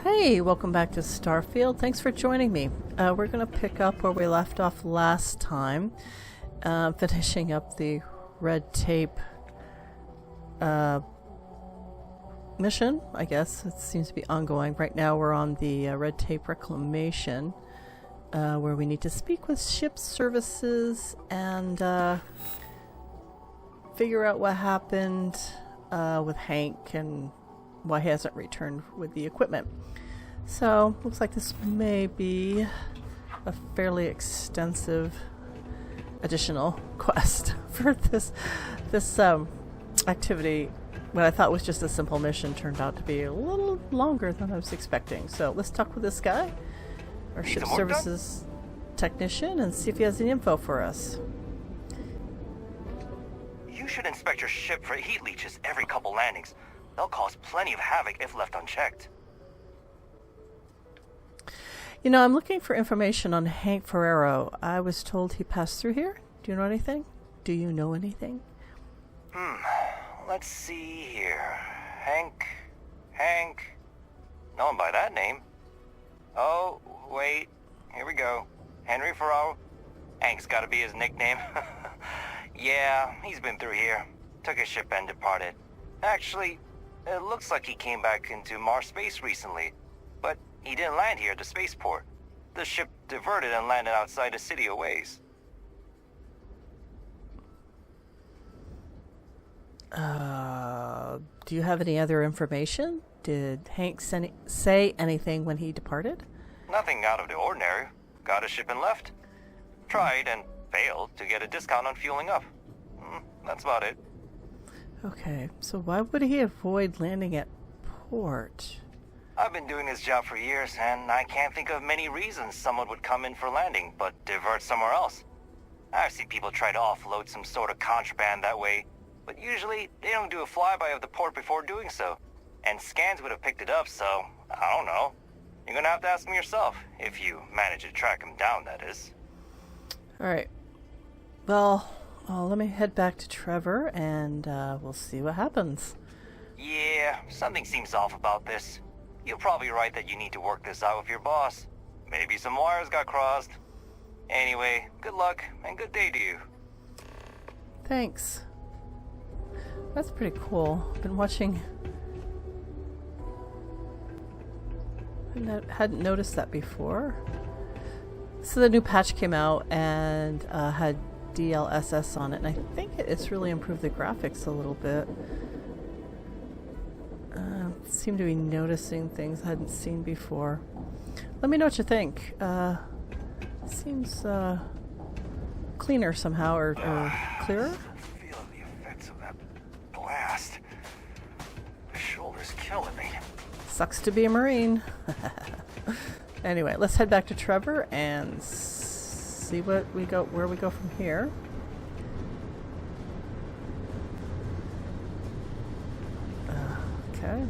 Hey, welcome back to Starfield. Thanks for joining me. We're going to pick up where we left off last time, finishing up the red tape mission, I guess. It seems to be ongoing. Right now we're on the red tape reclamation, where we need to speak with ship services and figure out what happened with Hank and why he hasn't returned with the equipment. So, looks like this may be a fairly extensive additional quest for this activity. What I thought was just a simple mission turned out to be a little longer than I was expecting. So let's talk with this guy, our ship services technician, and see if he has any info for us. You should inspect your ship for heat leeches every couple landings. They'll cause plenty of havoc if left unchecked. You know, I'm looking for information on Hank Ferrero. I was told he passed through here. Do you know anything? Do you know anything? Let's see here. Hank. No one by that name. Oh, wait. Here we go. Henry Ferraro. Hank's gotta be his nickname. Yeah, he's been through here. Took his ship and departed. Actually, it looks like he came back into Mars space recently. But he didn't land here at the spaceport. The ship diverted and landed outside the city a ways. Do you have any other information? Did Hank say anything when he departed? Nothing out of the ordinary. Got a ship and left. Tried and failed to get a discount on fueling up. That's about it. Okay, so why would he avoid landing at port? I've been doing this job for years, and I can't think of many reasons someone would come in for landing, but divert somewhere else. I've seen people try to offload some sort of contraband that way, but usually they don't do a flyby of the port before doing so. And scans would have picked it up, so I don't know. You're gonna have to ask them yourself, if you manage to track him down, that is. Alright. Well, let me head back to Trevor, and we'll see what happens. Yeah, something seems off about this. You're probably right that you need to work this out with your boss. Maybe some wires got crossed. Anyway, good luck and good day to you. Thanks. That's pretty cool. Been watching. Hadn't noticed that before. So the new patch came out and had DLSS on it, and I think it's really improved the graphics a little bit. Seem to be noticing things I hadn't seen before. Let me know what you think. Seems cleaner somehow, or clearer? I feel the effects of that blast. The shoulder's killing me. Sucks to be a Marine. Anyway, let's head back to Trevor and see where we go from here. Okay.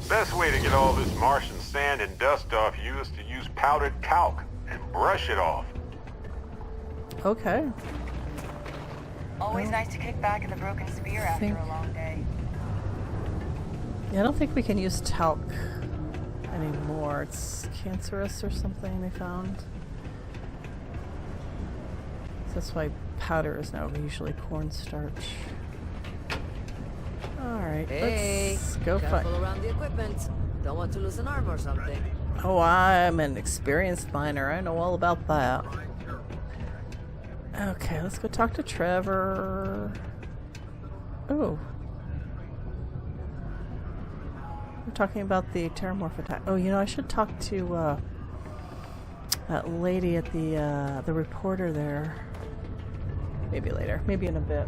Best way to get all this Martian sand and dust off you is to use powdered talc and brush it off. Okay. Always nice to kick back at the broken spear after a long day. Yeah, I don't think we can use talc anymore. It's cancerous or something they found. So that's why powder is now usually cornstarch. Alright, let's go find. Careful around the equipment. Don't want to lose an arm or something. Oh, I'm an experienced miner. I know all about that. Okay, let's go talk to Trevor. Oh. We're talking about the Terramorph attack. Oh, you know, I should talk to that lady at the reporter there. Maybe later. Maybe in a bit.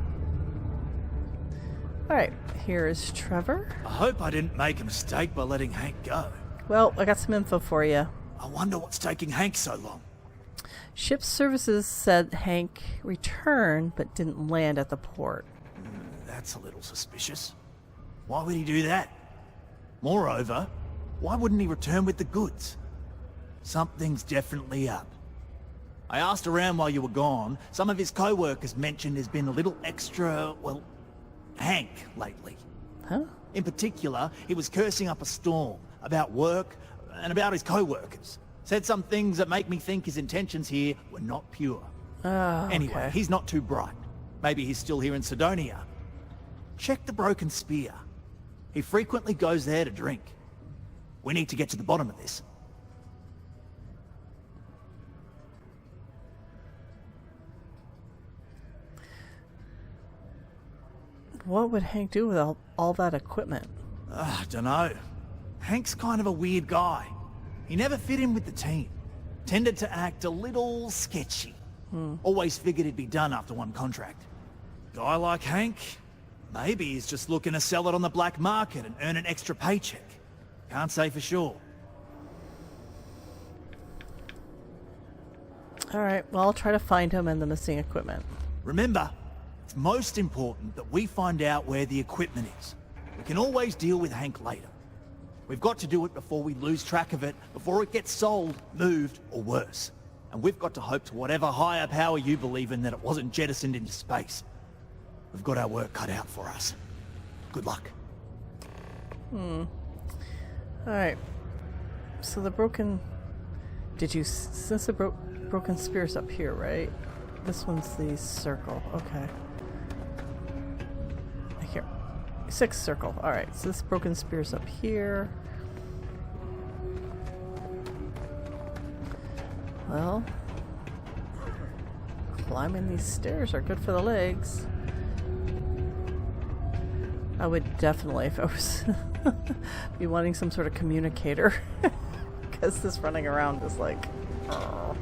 Alright, here is Trevor. I hope I didn't make a mistake by letting Hank go. Well, I got some info for you. I wonder what's taking Hank so long. Ship services said Hank returned but didn't land at the port. That's a little suspicious. Why would he do that? Moreover, why wouldn't he return with the goods? Something's definitely up. I asked around while you were gone. Some of his co-workers mentioned there's been a little extra, well, Hank lately. Huh? In particular, he was cursing up a storm about work and about his co-workers. Said some things that make me think his intentions here were not pure. Anyway, okay. he's not too bright. Maybe he's still here in Cydonia. Check the Broken Spear. He frequently goes there to drink. We need to get to the bottom of this. What would Hank do with all that equipment? I dunno. Hank's kind of a weird guy. He never fit in with the team. Tended to act a little sketchy. Always figured he'd be done after one contract. Guy like Hank, maybe he's just looking to sell it on the black market and earn an extra paycheck. Can't say for sure. Alright, well, I'll try to find him and the missing equipment. Remember, it's most important that we find out where the equipment is. We can always deal with Hank later. We've got to do it before we lose track of it, before it gets sold, moved, or worse. And we've got to hope to whatever higher power you believe in that it wasn't jettisoned into space. We've got our work cut out for us. Good luck. Alright. So the broken... Since the broken spear's up here, right? This one's the circle. Okay. Here. 6 circle. Alright, so this broken spear's up here. Well, climbing these stairs are good for the legs. I would definitely, if I was be wanting some sort of communicator, because this running around is like, oh,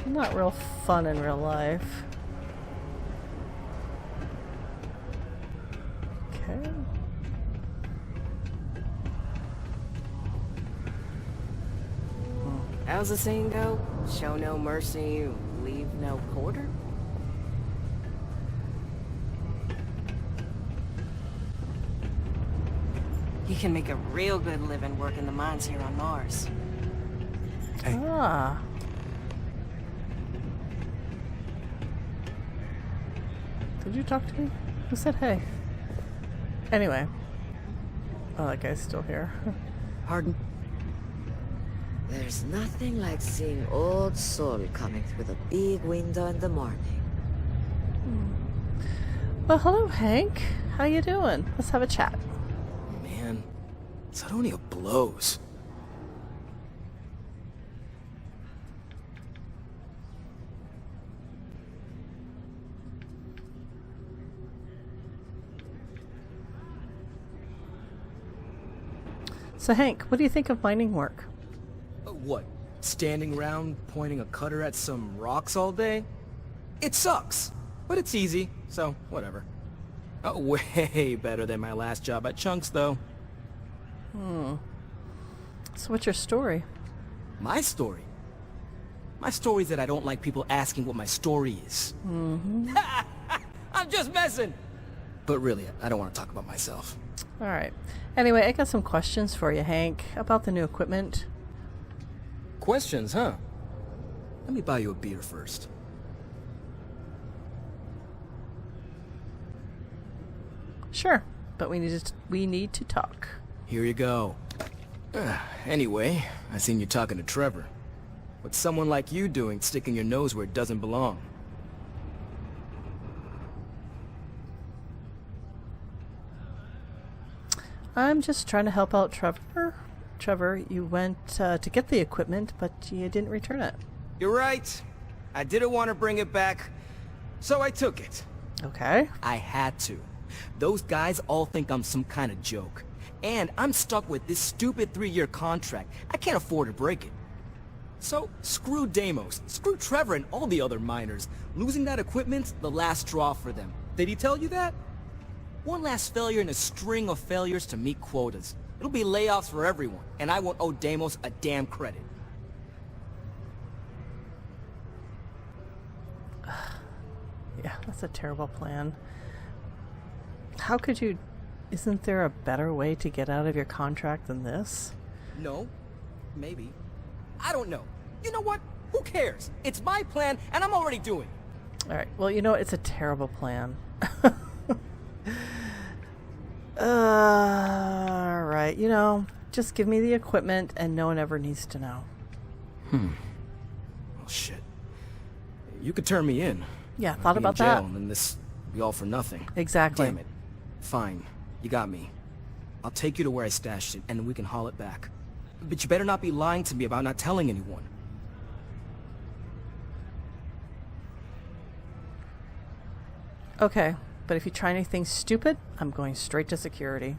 not real fun in real life. Okay. How's the saying go? Show no mercy, leave no quarter? You can make a real good living working the mines here on Mars. Hey. Ah. Did you talk to me? Who said hey? Anyway. Oh, that guy's still here. Pardon? There's nothing like seeing old Sol coming through the big window in the morning. Well, hello, Hank. How you doing? Let's have a chat. Man, Cydonia blows. So, Hank, what do you think of mining work? What? Standing around pointing a cutter at some rocks all day? It sucks, but it's easy, so whatever. Way better than my last job at Chunks, though. So, what's your story? My story? My story's that I don't like people asking what my story is. I'm just messing! But really, I don't want to talk about myself. All right. Anyway, I got some questions for you, Hank, about the new equipment. Questions, huh? Let me buy you a beer first. Sure, but we need to talk. Here you go. Anyway, I seen you talking to Trevor. What's someone like you doing sticking your nose where it doesn't belong? I'm just trying to help out Trevor. Trevor, you went to get the equipment, but you didn't return it. You're right. I didn't want to bring it back, so I took it. Okay. I had to. Those guys all think I'm some kind of joke. And I'm stuck with this stupid 3-year contract. I can't afford to break it. So, screw Deimos, screw Trevor and all the other miners. Losing that equipment's the last straw for them. Did he tell you that? One last failure in a string of failures to meet quotas. It'll be layoffs for everyone, and I won't owe Deimos a damn credit. Yeah, that's a terrible plan. How could you... Isn't there a better way to get out of your contract than this? No, maybe. I don't know. You know what? Who cares? It's my plan, and I'm already doing it. Alright, well, you know, it's a terrible plan. Alright, you know, just give me the equipment and no one ever needs to know. Well, shit. You could turn me in. Yeah, I'd thought be about in jail, that. and then this be all for nothing. Exactly. Damn it. Fine. You got me. I'll take you to where I stashed it, and then we can haul it back. But you better not be lying to me about not telling anyone. Okay, but if you try anything stupid, I'm going straight to security.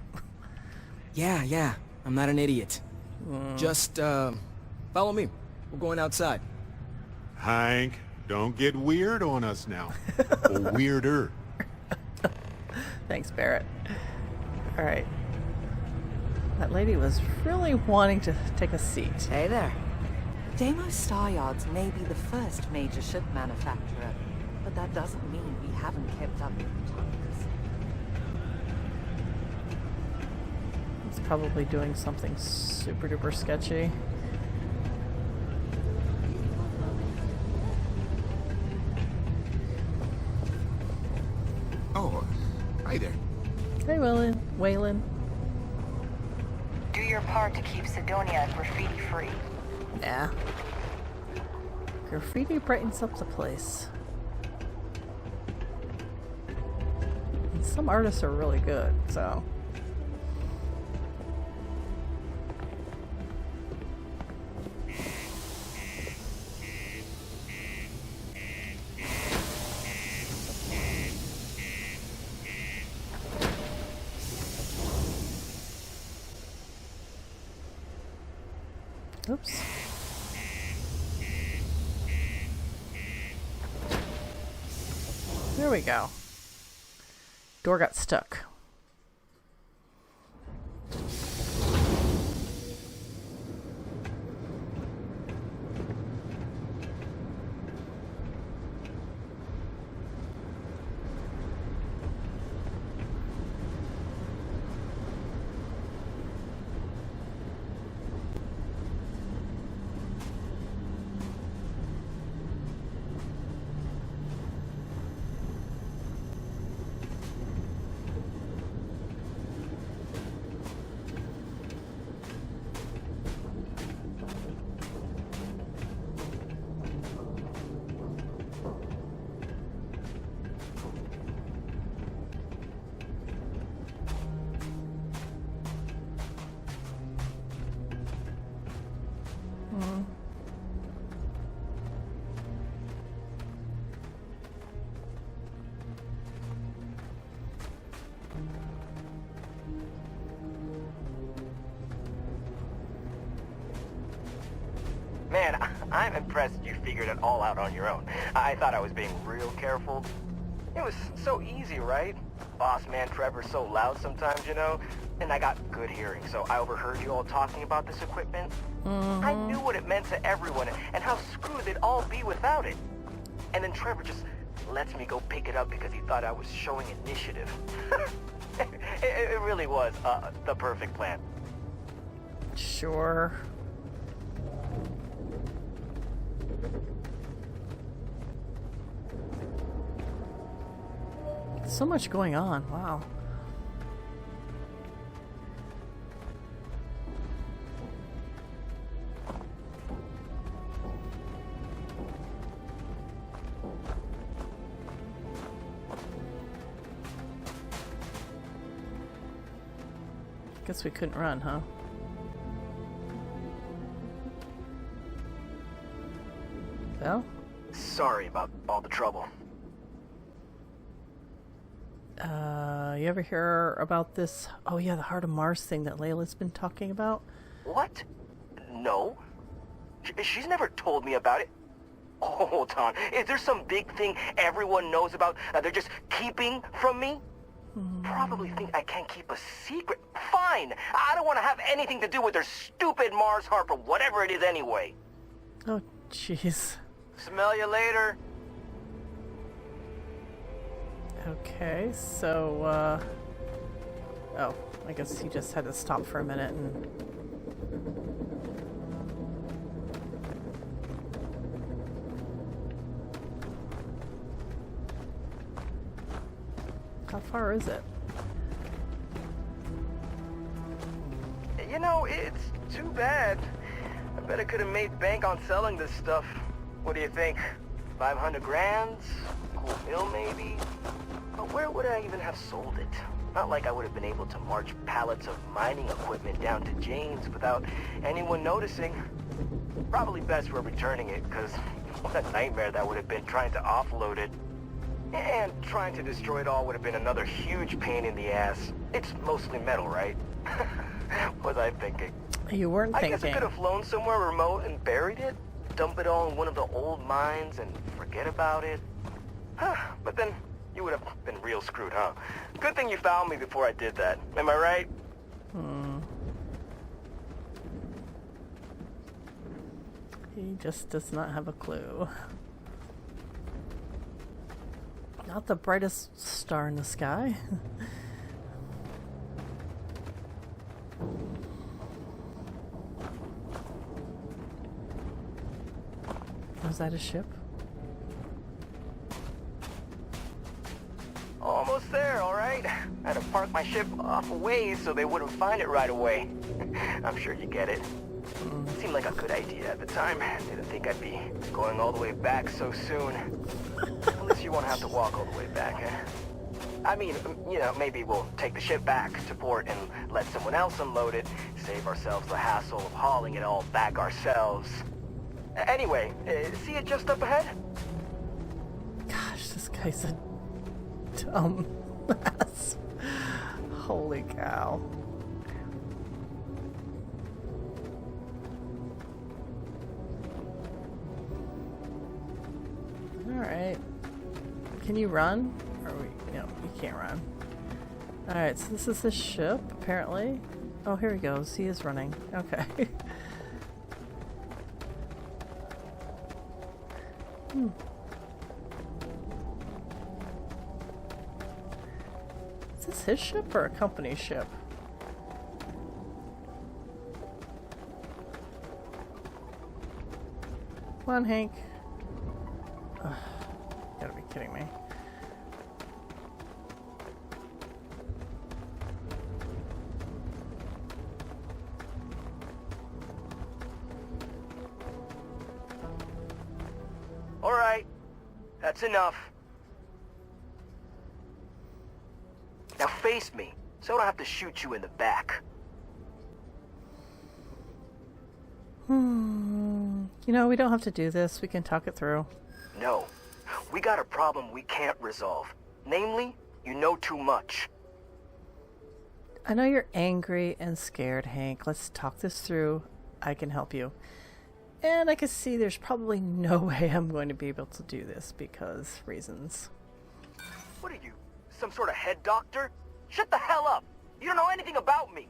Yeah. I'm not an idiot. Just, follow me. We're going outside. Hank, don't get weird on us now. Or weirder. Thanks, Barrett. Alright. That lady was really wanting to take a seat. Hey there. Deimos Star Yards may be the first major ship manufacturer, but that doesn't mean we haven't kept up with the times. It's probably doing something super duper sketchy. Oh, hi there. Hey, Waylon. Do your part to keep Cydonia graffiti-free. Yeah. Graffiti brightens up the place. And some artists are really good, so. Oops. There we go. Door got stuck. Man, I'm impressed you figured it all out on your own. I thought I was being real careful. It was so easy, right? Boss man Trevor's so loud sometimes, you know? And I got good hearing, so I overheard you all talking about this equipment. I knew what it meant to everyone and how screwed they'd all be without it. And then Trevor just lets me go pick it up because he thought I was showing initiative. It really was the perfect plan. Sure. So much going on. Wow. Guess we couldn't run, huh? Well? Sorry about all the trouble. You ever hear about this? Oh yeah, the Heart of Mars thing that Layla's been talking about? What? No. She's never told me about it. Hold on. Is there some big thing everyone knows about that they're just keeping from me? Probably think I can't keep a secret. Fine. I don't want to have anything to do with their stupid Mars harp or whatever it is anyway. Oh, jeez. Smell you later. Okay, so, oh, I guess he just had to stop for a minute and... far is it? You know, it's too bad. I bet I could have made bank on selling this stuff. What do you think? 500 grand? Cool mill, maybe? But where would I even have sold it? Not like I would have been able to march pallets of mining equipment down to Jane's without anyone noticing. Probably best we're returning it, because what a nightmare that would have been trying to offload it. And trying to destroy it all would have been another huge pain in the ass. It's mostly metal, right? What was I thinking? You weren't I thinking. guess I could have flown somewhere remote and buried it, dump it all in one of the old mines and forget about it. But then you would have been real screwed, huh? Good thing you found me before I did that. Am I right? He just does not have a clue. Not the brightest star in the sky. Was that a ship? Almost there, all right? I had to park my ship off a ways so they wouldn't find it right away. I'm sure you get it. Seemed like a good idea at the time. Didn't think I'd be going all the way back so soon. At least you won't have to walk all the way back, eh? I mean, you know, maybe we'll take the ship back to port and let someone else unload it, save ourselves the hassle of hauling it all back ourselves. Anyway, see it just up ahead? Gosh, this guy's a dumb mess. Holy cow. Alright. Can you run? Or no, you can't run. Alright, so this is the ship, apparently. Oh, here he goes. He is running. Okay. Is this his ship or a company ship? Come on, Hank. Ugh, you gotta be kidding me. All right, that's enough. Now face me, so I don't have to shoot you in the back. You know, we don't have to do this. We can talk it through. No, we got a problem we can't resolve. Namely, you know too much. I know you're angry and scared, Hank. Let's talk this through. I can help you. And I can see there's probably no way I'm going to be able to do this because reasons. What are you, some sort of head doctor? Shut the hell up! You don't know anything about me!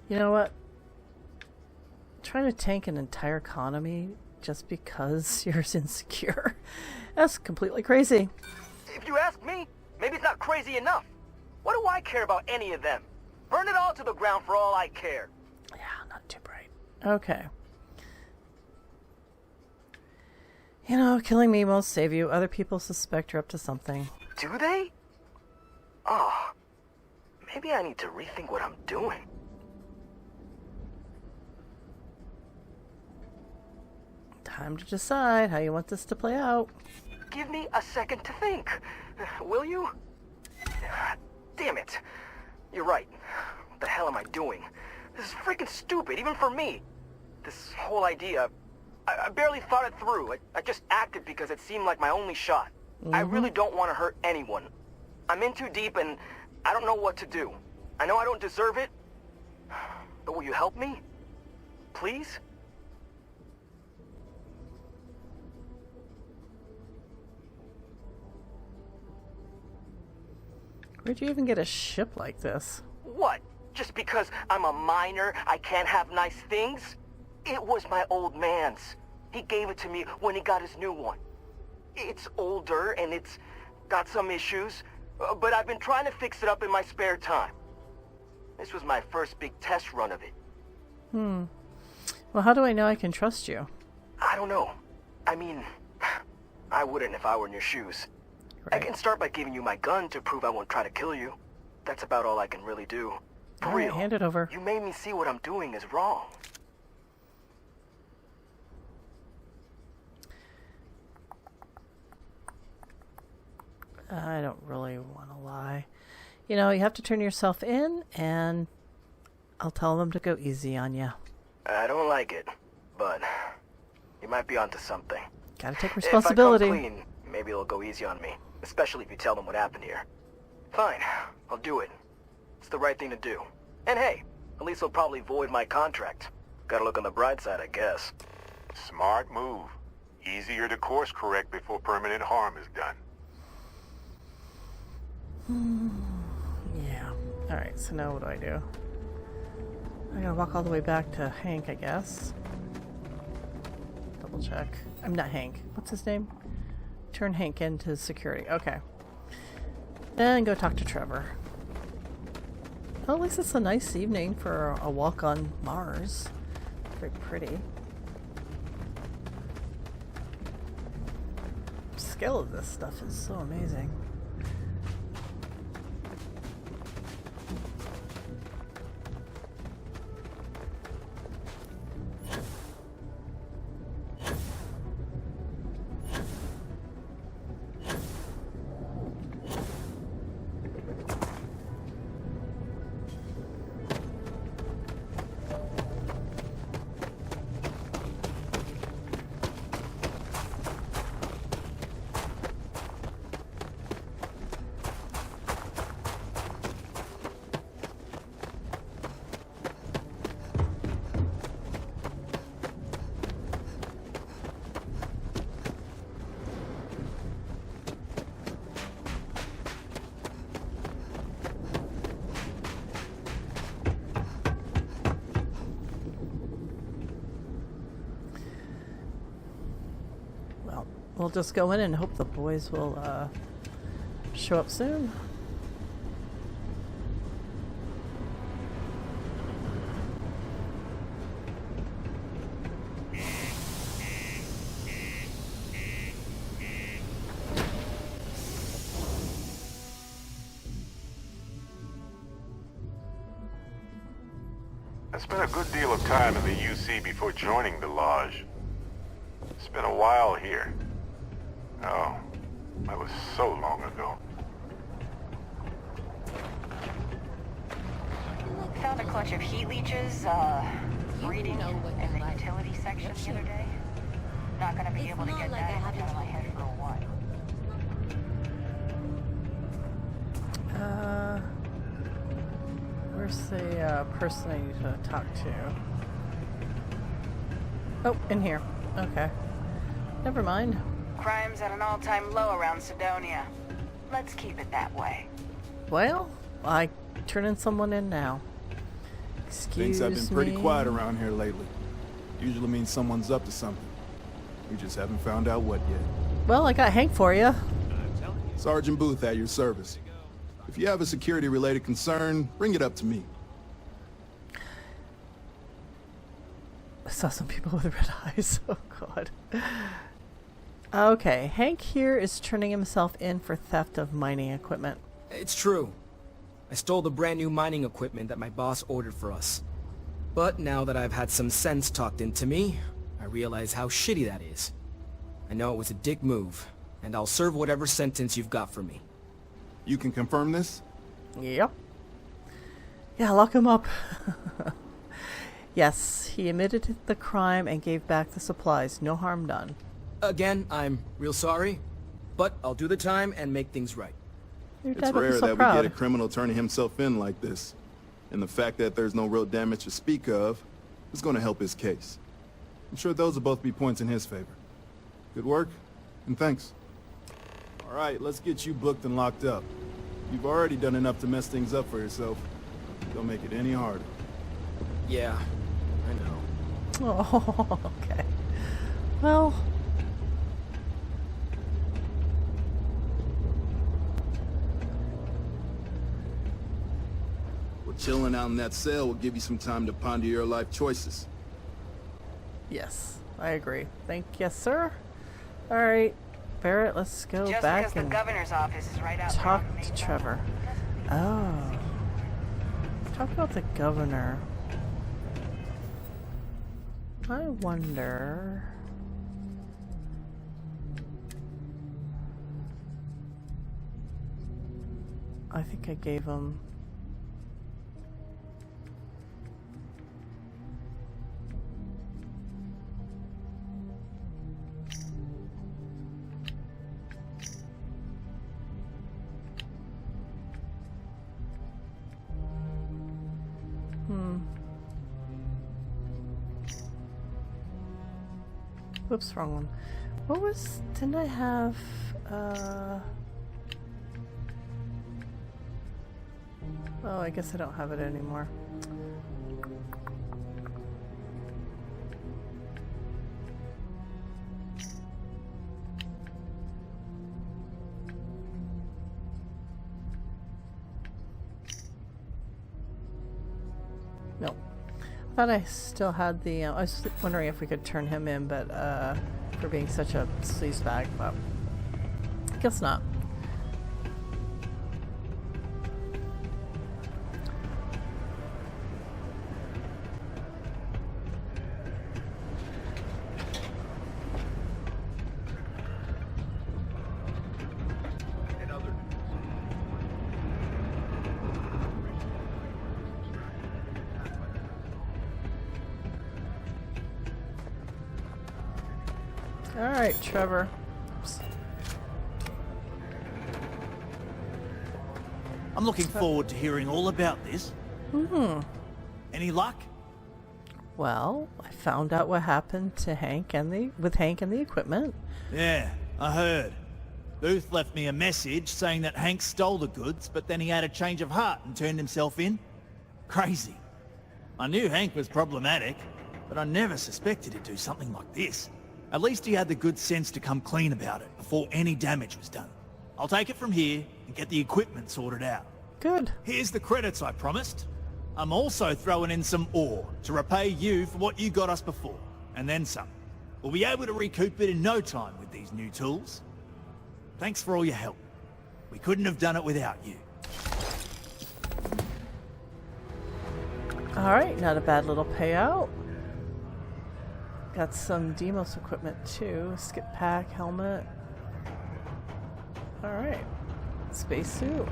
You know what? Trying to tank an entire economy just because you're insecure? That's completely crazy. If you ask me, maybe it's not crazy enough. What do I care about any of them? Burn it all to the ground for all I care. Yeah, not too bright. Okay. You know, killing me won't save you. Other people suspect you're up to something. Do they? Oh, maybe I need to rethink what I'm doing. Time to decide how you want this to play out. Give me a second to think. Will you? Damn it. You're right. What the hell am I doing? This is freaking stupid, even for me. This whole idea, I barely thought it through. I just acted because it seemed like my only shot. I really don't want to hurt anyone. I'm in too deep and I don't know what to do. I know I don't deserve it, but will you help me? Please? Where'd you even get a ship like this? What? Just because I'm a miner, I can't have nice things? It was my old man's. He gave it to me when he got his new one. It's older and it's got some issues, but I've been trying to fix it up in my spare time. This was my first big test run of it. Well, how do I know I can trust you? I don't know. I mean, I wouldn't if I were in your shoes. I can start by giving you my gun to prove I won't try to kill you. That's about all I can really do. For All right, real. hand it over. You made me see what I'm doing is wrong. I don't really want to lie. You know, you have to turn yourself in, and I'll tell them to go easy on you. I don't like it, but you might be onto something. Gotta take responsibility. If I come clean, maybe they'll go easy on me, especially if you tell them what happened here. Fine, I'll do it. It's the right thing to do. And hey, at least they'll probably void my contract. Gotta look on the bright side, I guess. Smart move. Easier to course correct before permanent harm is done. Yeah. Alright, so now what do I do? I gotta walk all the way back to Hank, I guess. Double check. I'm not Hank. What's his name? Turn Hank into security. Okay. Then go talk to Trevor. Well, at least it's a nice evening for a walk on Mars. Very pretty. The scale of this stuff is so amazing. We'll just go in and hope the boys will show up soon. I spent a good deal of time in the UC before joining the Lodge. It's been a while here. Oh, that was so long ago. Found a clutch of heat leeches, breeding in the utility section the other day. Not gonna be able to get that out of my head for a while. Where's the person I need to talk to? Oh, in here. Okay. Never mind. Crime's at an all-time low around Cydonia. Let's keep it that way. Well, I turning someone in now. Excuse Things have been pretty me. quiet around here lately. Usually means someone's up to something. We just haven't found out what yet. Well, I got Hank for you. Sergeant Booth at your service. If you have a security-related concern, bring it up to me. I saw some people with red eyes. Oh, God. Okay, Hank here is turning himself in for theft of mining equipment. It's true. I stole the brand new mining equipment that my boss ordered for us. But now that I've had some sense talked into me, I realize how shitty that is. I know it was a dick move, and I'll serve whatever sentence you've got for me. You can confirm this? Yep. Yeah, lock him up. Yes, he admitted the crime and gave back the supplies. No harm done. Again, I'm real sorry, but I'll do the time and make things right. Your It's dad would be rare so that proud. we get a criminal turning himself in like this. And the fact that there's no real damage to speak of is going to help his case. I'm sure those will both be points in his favor. Good work, and thanks. All right, let's get you booked and locked up. You've already done enough to mess things up for yourself. Don't make it any harder. Yeah, I know. Oh, okay. Well... Chilling out in that cell will give you some time to ponder your life choices. Yes, I agree. Yes, sir. Alright, Barrett, let's go Just back because the and governor's office is right out talk there. to Trevor. Oh. Talk about the governor. I wonder... I think I gave him... Whoops, wrong one. What was... Didn't I have... Oh, I guess I don't have it anymore. No. I thought I still had the... I was wondering if we could turn him in, but for being such a sleazebag, but I guess not. Alright, Trevor. Oops. I'm looking forward to hearing all about this. Any luck? Well, I found out what happened to Hank and the equipment. Yeah, I heard. Booth left me a message saying that Hank stole the goods, but then he had a change of heart and turned himself in. Crazy. I knew Hank was problematic, but I never suspected he'd do something like this. At least he had the good sense to come clean about it before any damage was done. I'll take it from here and get the equipment sorted out. Good. Here's the credits I promised. I'm also throwing in some ore to repay you for what you got us before, and then some. We'll be able to recoup it in no time with these new tools. Thanks for all your help. We couldn't have done it without you. Alright, not a bad little payout. Got some Demos equipment too. Skip pack, helmet. Alright. Spacesuit.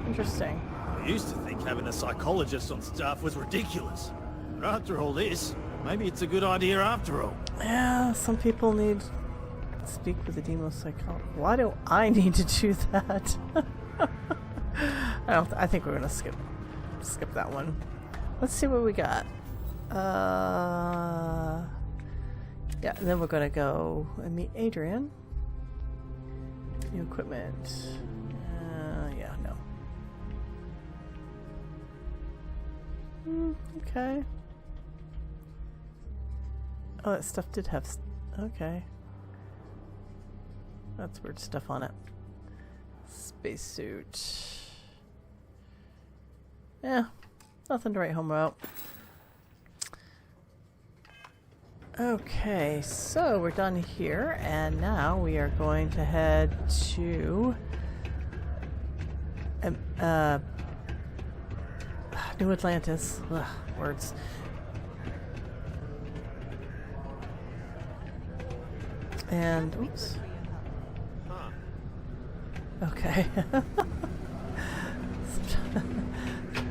Interesting. I used to think having a psychologist on staff was ridiculous. But after all this, maybe it's a good idea after all. Yeah, some people need to speak with a Demos psychologist. Why do I need to do that? I think we're gonna skip that one. Let's see what we got. Yeah, and then we're gonna go and meet Adrian. New equipment. Yeah, no. Okay. Oh, that stuff did have... Okay. That's weird stuff on it. Spacesuit. Yeah, nothing to write home about. Okay, so we're done here, and now we are going to head to New Atlantis. Ugh, words. And oops. Okay.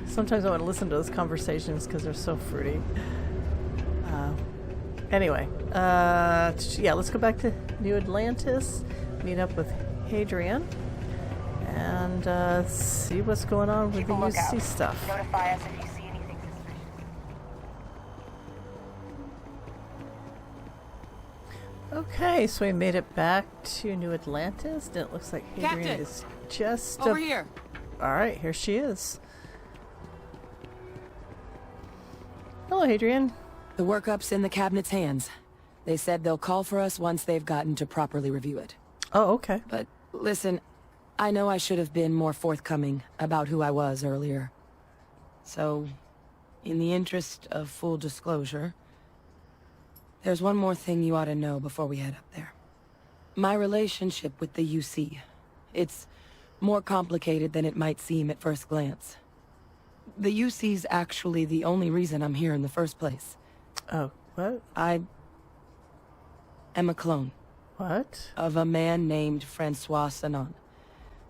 Sometimes I want to listen to those conversations because they're so fruity. Anyway, yeah, let's go back to New Atlantis, meet up with Hadrian, and see what's going on with the UC stuff. Notify us if you see anything suspicious. Okay, so we made it back to New Atlantis, and it looks like Hadrian Captain, is just... over here. Alright, here she is. Hello, Hadrian. The workup's in the cabinet's hands. They said they'll call for us once they've gotten to properly review it. Oh, okay. But listen, I know I should have been more forthcoming about who I was earlier. So, in the interest of full disclosure, there's one more thing you ought to know before we head up there. My relationship with the UC. It's more complicated than it might seem at first glance. The UC's actually the only reason I'm here in the first place. Oh, what? I am a clone. What? Of a man named Francois Sanon.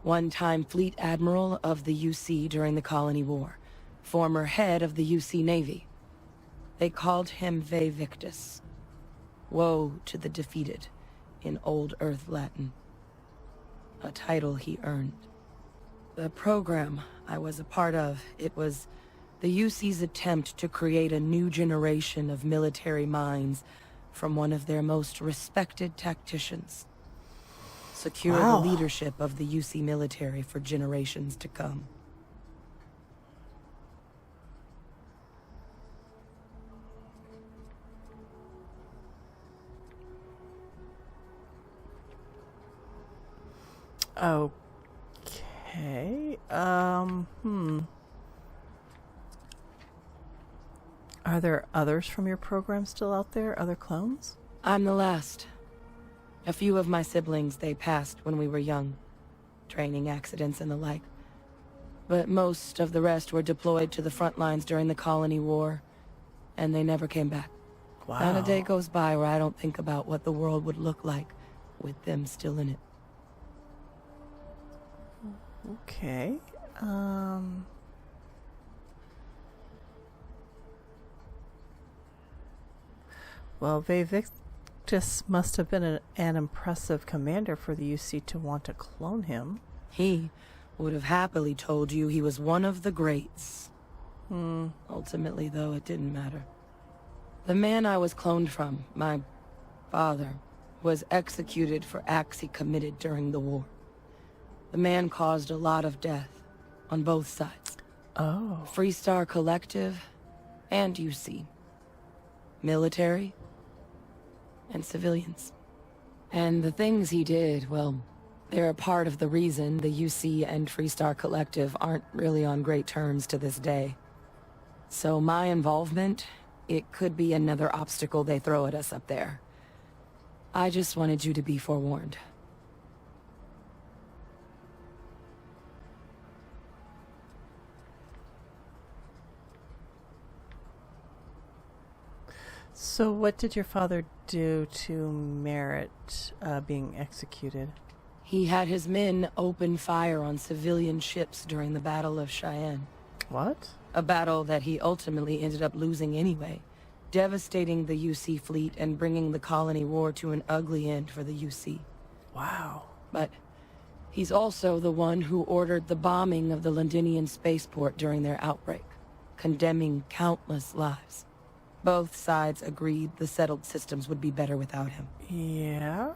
One-time fleet admiral of the UC during the Colony War. Former head of the UC Navy. They called him Ve Victus. Woe to the defeated, in Old Earth Latin. A title he earned. The program I was a part of, it was the UC's attempt to create a new generation of military minds from one of their most respected tacticians. Secure the leadership of the UC military for generations to come. Okay. Are there others from your program still out there? Other clones? I'm the last. A few of my siblings, they passed when we were young. Training accidents and the like. But most of the rest were deployed to the front lines during the Colony War, and they never came back. Wow. Not a day goes by where I don't think about what the world would look like with them still in it. Okay. Well, Ve Victus must have been an impressive commander for the UC to want to clone him. He would have happily told you he was one of the greats. Ultimately, though, it didn't matter. The man I was cloned from, my father, was executed for acts he committed during the war. The man caused a lot of death, on both sides. Oh. Freestar Collective, and UC. Military, and civilians. And the things he did, well, they're a part of the reason the UC and Freestar Collective aren't really on great terms to this day. So my involvement, it could be another obstacle they throw at us up there. I just wanted you to be forewarned. So what did your father do to merit being executed? He had his men open fire on civilian ships during the Battle of Cheyenne. What? A battle that he ultimately ended up losing anyway, devastating the UC fleet and bringing the Colony War to an ugly end for the UC. Wow. But he's also the one who ordered the bombing of the Londinian spaceport during their outbreak, condemning countless lives. Both sides agreed the settled systems would be better without him. Yeah?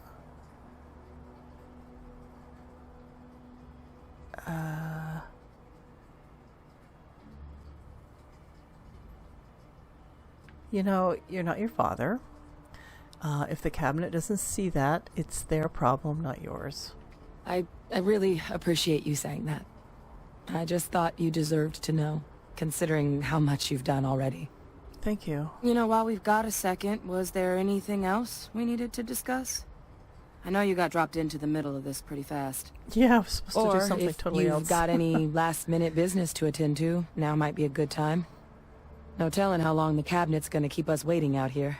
You know, you're not your father. If the cabinet doesn't see that, it's their problem, not yours. I really appreciate you saying that. I just thought you deserved to know, considering how much you've done already. Thank you. You know, while we've got a second, was there anything else we needed to discuss? I know you got dropped into the middle of this pretty fast. Yeah, I was supposed to do something totally else. Or if you've got any last-minute business to attend to, now might be a good time. No telling how long the cabinet's gonna keep us waiting out here.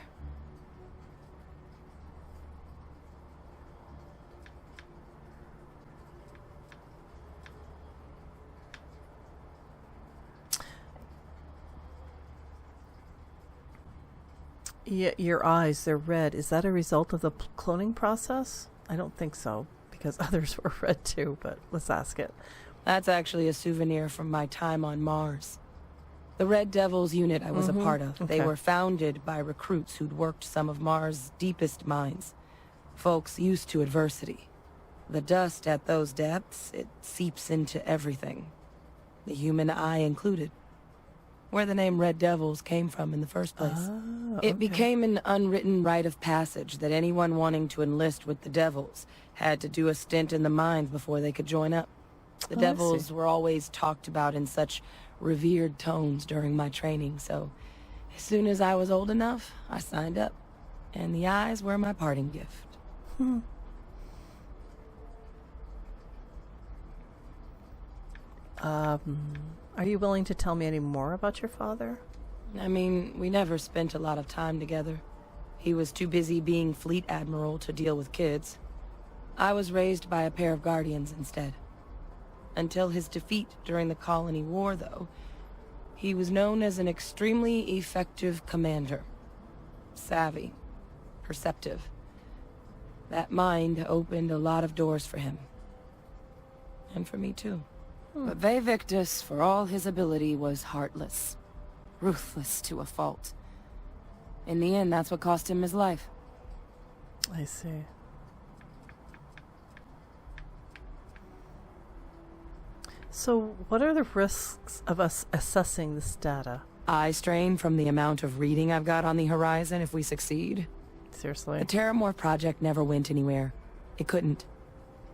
Yeah, your eyes, they're red. Is that a result of the cloning process? I don't think so, because others were red too, but let's ask it. That's actually a souvenir from my time on Mars. The Red Devils unit I was a part of. Okay. They were founded by recruits who'd worked some of Mars' deepest mines. Folks used to adversity. The dust at those depths, it seeps into everything. The human eye included. Where the name Red Devils came from in the first place. It became an unwritten rite of passage that anyone wanting to enlist with the Devils had to do a stint in the mines before they could join up. The Devils were always talked about in such revered tones during my training, so as soon as I was old enough, I signed up. And the eyes were my parting gift. Are you willing to tell me any more about your father? I mean, we never spent a lot of time together. He was too busy being Fleet Admiral to deal with kids. I was raised by a pair of guardians instead. Until his defeat during the Colony War, though, he was known as an extremely effective commander. Savvy. Perceptive. That mind opened a lot of doors for him. And for me, too. But Victus, for all his ability, was heartless. Ruthless to a fault. In the end, that's what cost him his life. I see. So, what are the risks of us assessing this data? Eye strain from the amount of reading I've got on the horizon if we succeed. Seriously? The Terramorph project never went anywhere. It couldn't.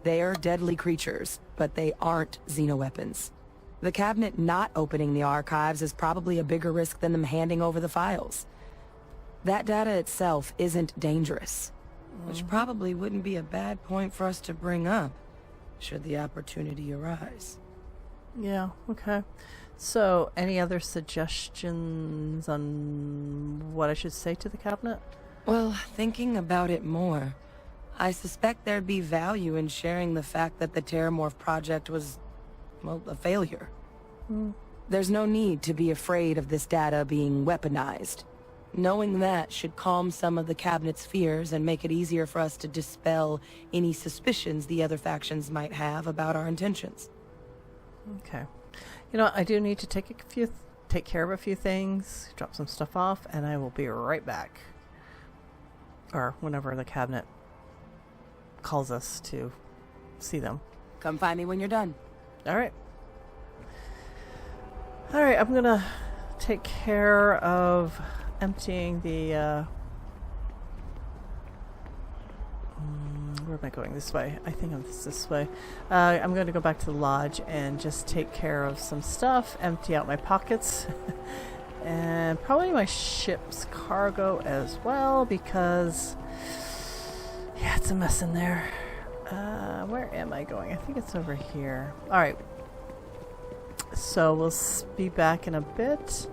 They're deadly creatures, but they aren't xenoweapons. The cabinet not opening the archives is probably a bigger risk than them handing over the files. That data itself isn't dangerous, which probably wouldn't be a bad point for us to bring up, should the opportunity arise. Yeah, okay. So, any other suggestions on what I should say to the cabinet? Well, thinking about it more, I suspect there'd be value in sharing the fact that the Terramorph project was, well, a failure. There's no need to be afraid of this data being weaponized. Knowing that should calm some of the cabinet's fears and make it easier for us to dispel any suspicions the other factions might have about our intentions. Okay. You know, I do need to take care of a few things, drop some stuff off, and I will be right back. Or whenever the cabinet calls us to see them. Come find me when you're done. Alright. Alright, I'm gonna take care of emptying the, where am I going? This way. I think it's this way. I'm going to go back to the lodge and just take care of some stuff, empty out my pockets, and probably my ship's cargo as well, because, yeah, it's a mess in there. Where am I going? I think it's over here. Alright. So we'll be back in a bit.